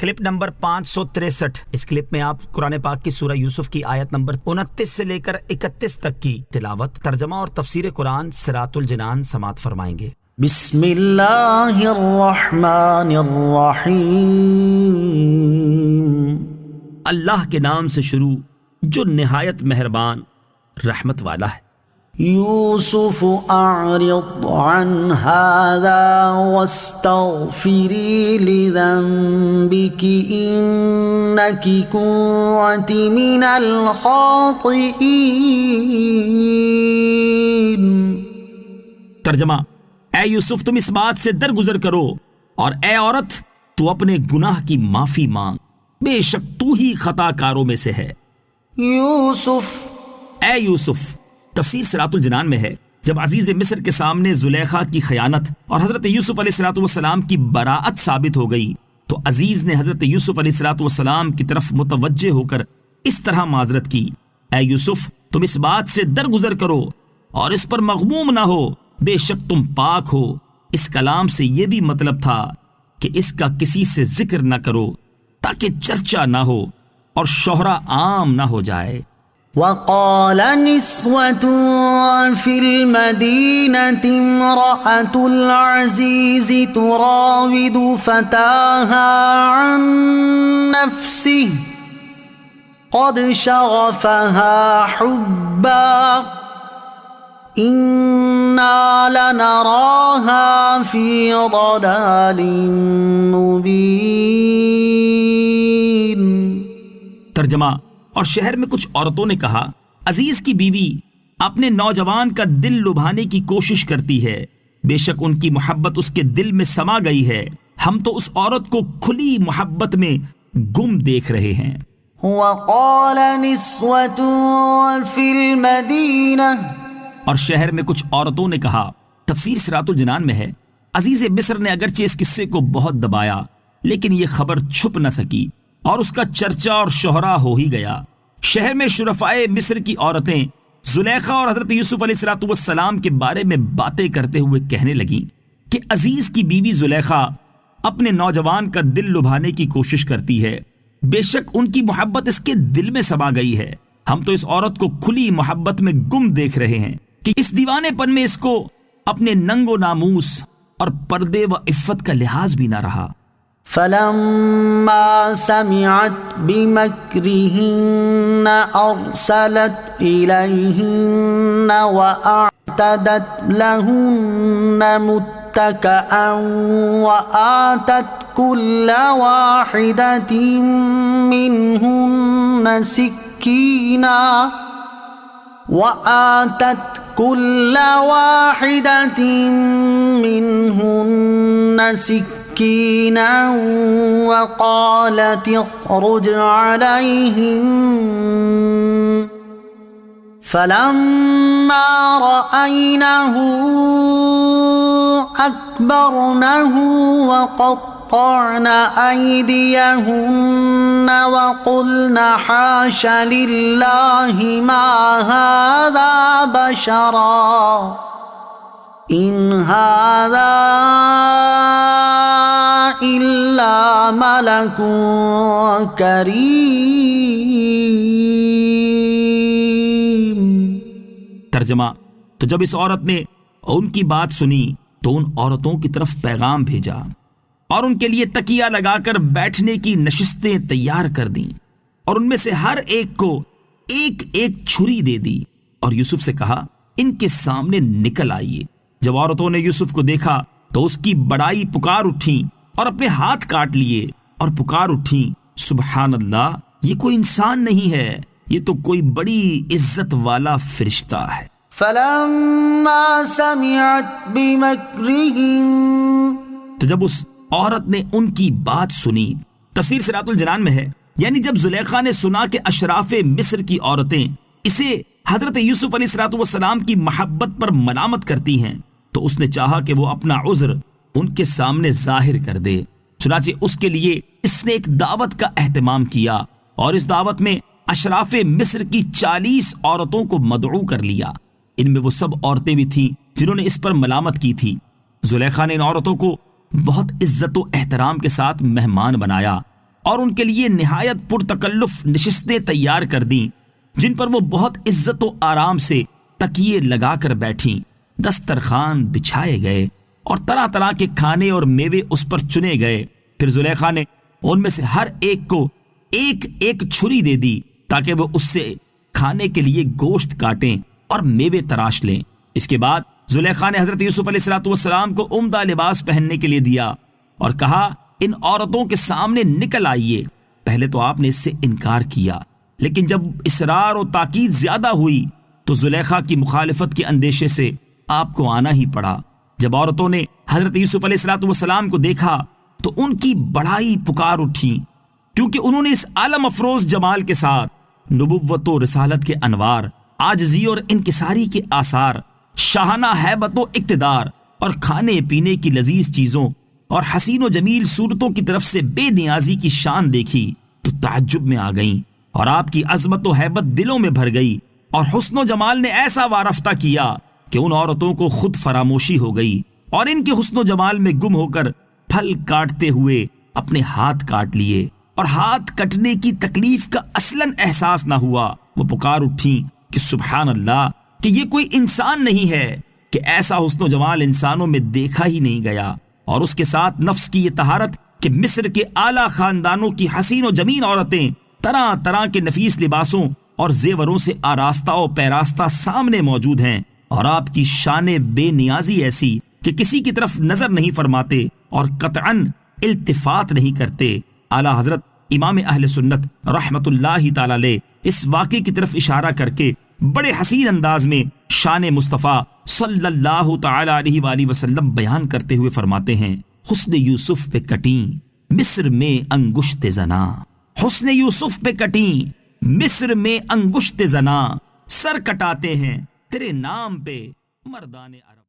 Clip number 563۔ اس clip میں آپ قرآن پاک کی سورہ یوسف کی آیت نمبر 29 سے لے کر 31 تک کی تلاوت، ترجمہ اور تفسیر قرآن صراط الجنان سماعت فرمائیں گے۔ بسم اللہ الرحمن الرحیم۔ اللہ کے نام سے شروع جو نہایت مہربان رحمت والا ہے۔ یوسف اعرض عن هذا واستغفری لذنبک انک کنت من الخاطئین۔ ترجمہ: اے یوسف تم اس بات سے درگزر کرو، اور اے عورت تو اپنے گناہ کی معافی مانگ، بے شک تو ہی خطا کاروں میں سے ہے۔ یوسف، اے یوسف، تفسیر صراط الجنان میں ہے جب عزیز مصر کے سامنے زلیخا کی خیانت اور حضرت یوسف علیہ السلام کی براءت ثابت ہو گئی تو عزیز نے حضرت یوسف علیہ السلام کی طرف متوجہ ہو کر اس طرح معذرت کی: اے یوسف تم اس بات سے درگزر کرو اور اس پر مغموم نہ ہو، بے شک تم پاک ہو۔ اس کلام سے یہ بھی مطلب تھا کہ اس کا کسی سے ذکر نہ کرو تاکہ چرچا نہ ہو اور شہرہ عام نہ ہو جائے۔ وقال نسوة في المدينة امرأة العزيز تراود فتاها عن نفسه قد شغفها حبا إنا لنراها في ضلال مبين۔ ترجمہ: اور شہر میں کچھ عورتوں نے کہا، عزیز کی بیوی اپنے نوجوان کا دل لبھانے کی کوشش کرتی ہے، بے شک ان کی محبت اس کے دل میں سما گئی ہے، ہم تو اس عورت کو کھلی محبت میں گم دیکھ رہے ہیں۔ وقال نسوة في المدينة، اور شہر میں کچھ عورتوں نے کہا۔ تفسیر صراط الجنان میں ہے عزیز مصر نے اگرچہ اس قصے کو بہت دبایا لیکن یہ خبر چھپ نہ سکی اور اس کا چرچا اور شہرہ ہو ہی گیا۔ شہر میں شرفائے مصر کی عورتیں زلیخا اور حضرت یوسف علیہ السلام کے بارے میں باتیں کرتے ہوئے کہنے لگیں کہ عزیز کی بیوی زلیخا اپنے نوجوان کا دل لبھانے کی کوشش کرتی ہے، بے شک ان کی محبت اس کے دل میں سما گئی ہے، ہم تو اس عورت کو کھلی محبت میں گم دیکھ رہے ہیں کہ اس دیوانے پن میں اس کو اپنے ننگ و ناموس اور پردے و عفت کا لحاظ بھی نہ رہا۔ فلما سمعت بمكرهن أرسلت إليهن وأعتدت لهن متكئا وآتت كل واحدة منهن سكينا وقالت اخرج عليهم فلما رأينه أكبرنه وقطعن أيديهن وقلن حاش لله ما هذا بشرا إن هذا إلا ملك كريم۔ ترجمہ: تو جب اس عورت نے ان کی بات سنی تو ان عورتوں کی طرف پیغام بھیجا اور ان کے لیے تکیہ لگا کر بیٹھنے کی نشستیں تیار کر دیں اور ان میں سے ہر ایک کو ایک ایک چھری دے دی اور یوسف سے کہا ان کے سامنے نکل آئیے۔ جب عورتوں نے یوسف کو دیکھا تو اس کی بڑائی پکار اٹھیں اور اپنے ہاتھ کاٹ لیے اور پکار اٹھیں، سبحان اللہ، یہ کوئی انسان نہیں ہے، یہ تو کوئی بڑی عزت والا فرشتہ ہے۔ فلما سمعت بمكرهم، تو جب اس عورت نے ان کی بات سنی، تفسیر صراط الجنان میں ہے یعنی جب زلیخا نے سنا کہ اشراف مصر کی عورتیں اسے حضرت یوسف علیہ السلام کی محبت پر ملامت کرتی ہیں تو اس نے چاہا کہ وہ اپنا عذر ان کے سامنے ظاہر کر دے، چنانچہ اس کے لیے اس نے ایک دعوت کا اہتمام کیا اور اس دعوت میں اشراف مصر کی 40 عورتوں کو مدعو کر لیا۔ ان میں وہ سب عورتیں بھی تھیں جنہوں نے اس پر ملامت کی تھی۔ زلیخا نے ان عورتوں کو بہت عزت و احترام کے ساتھ مہمان بنایا اور ان کے لیے نہایت پرتکلف نشستیں تیار کر دیں جن پر وہ بہت عزت و آرام سے تکیے لگا کر بیٹھیں۔ دسترخوان بچھائے گئے اور طرح طرح کے کھانے اور میوے اس پر چنے گئے۔ پھر زلیخا نے ان میں سے ہر ایک کو ایک ایک چھری دے دی تاکہ وہ اس سے کھانے کے لیے گوشت کاٹیں اور میوے تراش لیں۔ اس کے بعد زلیخا نے حضرت یوسف علیہ السلام کو عمدہ لباس پہننے کے لیے دیا اور کہا، ان عورتوں کے سامنے نکل آئیے۔ پہلے تو آپ نے اس سے انکار کیا، لیکن جب اصرار و تاکید زیادہ ہوئی تو زلیخا کی مخالفت کے اندیشے سے آپ کو آنا ہی پڑا۔ جب عورتوں نے حضرت یوسف علیہ السلام کو دیکھا تو ان کی بڑائی پکار اٹھی، کیونکہ انہوں نے اس عالم افروز جمال کے ساتھ نبوت و رسالت کے انوار، عاجزی اور انکساری کے آثار، شاہانہ ہیبت و اقتدار اور کھانے پینے کی لذیذ چیزوں اور حسین و جمیل صورتوں کی طرف سے بے نیازی کی شان دیکھی تو تعجب میں آ گئیں، اور آپ کی عظمت و ہیبت دلوں میں بھر گئی، اور حسن و جمال نے ایسا وارفتہ کیا کہ ان عورتوں کو خود فراموشی ہو گئی، اور ان کے حسن و جمال میں گم ہو کر پھل کاٹتے ہوئے اپنے ہاتھ کاٹ لیے، اور ہاتھ کٹنے کی تکلیف کا اصلاً احساس نہ ہوا۔ وہ پکار اٹھیں کہ سبحان اللہ، کہ یہ کوئی انسان نہیں ہے کہ ایسا حسن و جمال انسانوں میں دیکھا ہی نہیں گیا۔ اور اس کے ساتھ نفس کی یہ طہارت کہ مصر کے اعلیٰ خاندانوں کی حسین و جمیل عورتیں طرح طرح کے نفیس لباسوں اور زیوروں سے آراستہ و پیراستہ سامنے موجود ہیں، اور آپ کی شان بے نیازی ایسی کہ کسی کی طرف نظر نہیں فرماتے اور قطعاً التفات نہیں کرتے۔ اعلیٰ حضرت امام اہل سنت رحمت اللہ تعالی علیہ اس واقعے کی طرف اشارہ کر کے بڑے حسین انداز میں شان مصطفیٰ صلی اللہ تعالی علیہ وآلہ وسلم بیان کرتے ہوئے فرماتے ہیں، حسن یوسف پہ کٹیں مصر میں انگشت زنا، حسن یوسف پہ کٹیں مصر میں انگشت زنا، سر کٹاتے ہیں تیرے نام پہ مردان عرب۔